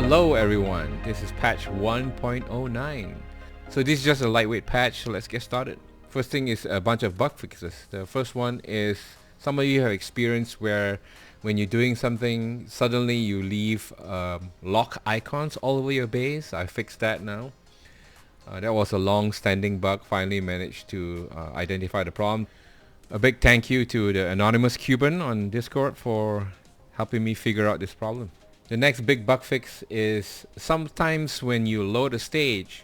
Hello everyone, this is patch 1.09. So this is just a lightweight patch, so let's get started. First thing is a bunch of bug fixes. The first one is some of you have experienced where when you're doing something, suddenly you leave lock icons all over your base. I fixed that now. That was a long-standing bug, finally managed to identify the problem. A big thank you to the anonymous Cuban on Discord for helping me figure out this problem. The next big bug fix is sometimes when you load a stage,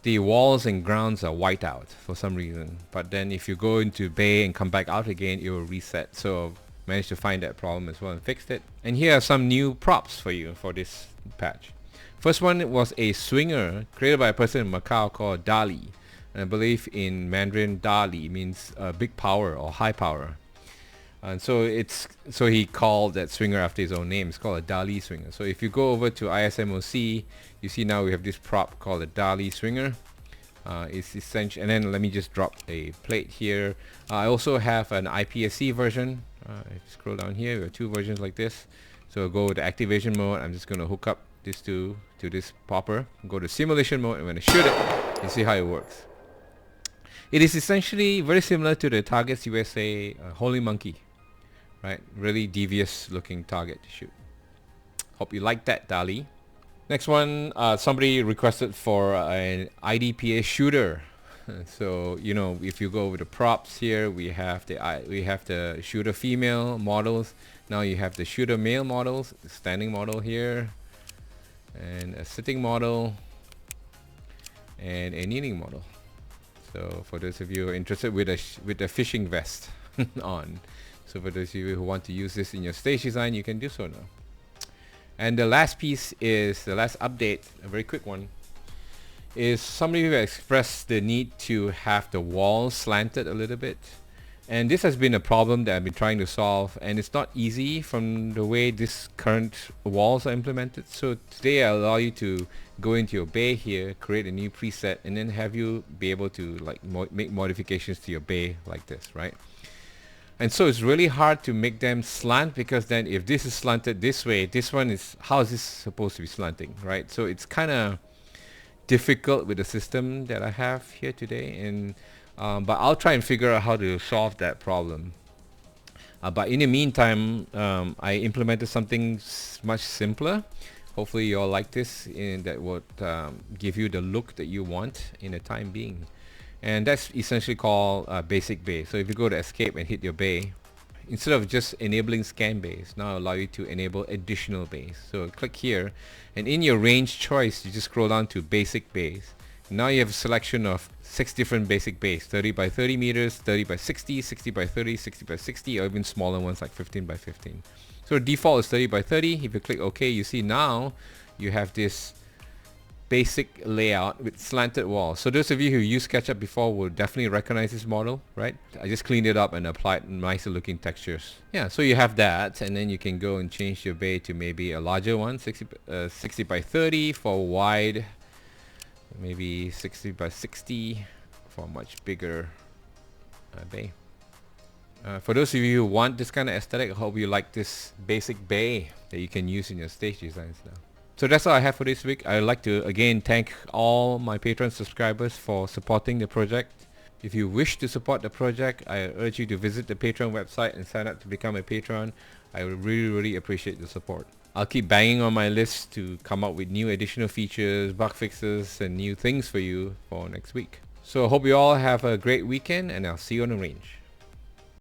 the walls and grounds are white out for some reason. But then if you go into bay and come back out again, it will reset. So managed to find that problem as well and fixed it. And here are some new props for you for this patch. First one was a swinger created by a person in Macau called DaLi. And I believe in Mandarin, DaLi means big power or high power. And so he called that swinger after his own name. It's called a DaLi Swinger. So if you go over to ISMOC, you see now we have this prop called a DaLi Swinger. It's essential. And then let me just drop a plate here. I also have an IPSC version. If you scroll down here, we have two versions like this. So go with the activation mode. I'm just going to hook up this to this popper. Go to simulation mode, and when I shoot it, you see how it works. It is essentially very similar to the Targets USA Holy Monkey. Right, really devious looking target to shoot. Hope you like that, DaLi. Next one, somebody requested for an IDPA Shooter. So you know, if you go over the props here, we have the shooter female models. Now you have the shooter male models, the standing model here, and a sitting model, and a kneeling model. So for those of you who are interested with the fishing vest on. So for those of you who want to use this in your stage design, you can do so now. And the last piece is the last update, a very quick one, is somebody who expressed the need to have the walls slanted a little bit. And this has been a problem that I've been trying to solve, and it's not easy from the way this current walls are implemented. So today I allow you to go into your bay here, create a new preset, and then have you be able to like make modifications to your bay like this, right? And so it's really hard to make them slant, because then if this is slanted this way, this one is, how is this supposed to be slanting, right? So it's kind of difficult with the system that I have here today, and but I'll try and figure out how to solve that problem. But in the meantime, I implemented something much simpler. Hopefully you all like this, and that would give you the look that you want in the time being. And that's essentially called basic bay. So if you go to escape and hit your bay, instead of just enabling scan bays, now allow you to enable additional bays. So click here, and in your range choice, you just scroll down to basic bays. Now you have a selection of 6 different basic bays: 30 by 30 meters, 30 by 60, 60 by 30, 60 by 60, or even smaller ones like 15 by 15. So the default is 30 by 30. If you click OK, you see now you have this basic layout with slanted walls. So those of you who used SketchUp before will definitely recognize this model, right? I just cleaned it up and applied nicer looking textures. Yeah, so you have that, and then you can go and change your bay to maybe a larger one, 60 by 30 for wide, maybe 60 by 60 for a much bigger bay. For those of you who want this kind of aesthetic, I hope you like this basic bay that you can use in your stage designs now. So that's all I have for this week. I'd like to again thank all my Patreon subscribers for supporting the project. If you wish to support the project, I urge you to visit the Patreon website and sign up to become a patron. I would really appreciate the support. I'll keep banging on my list to come up with new additional features, bug fixes, and new things for you for next week. So I hope you all have a great weekend, and I'll see you on the range.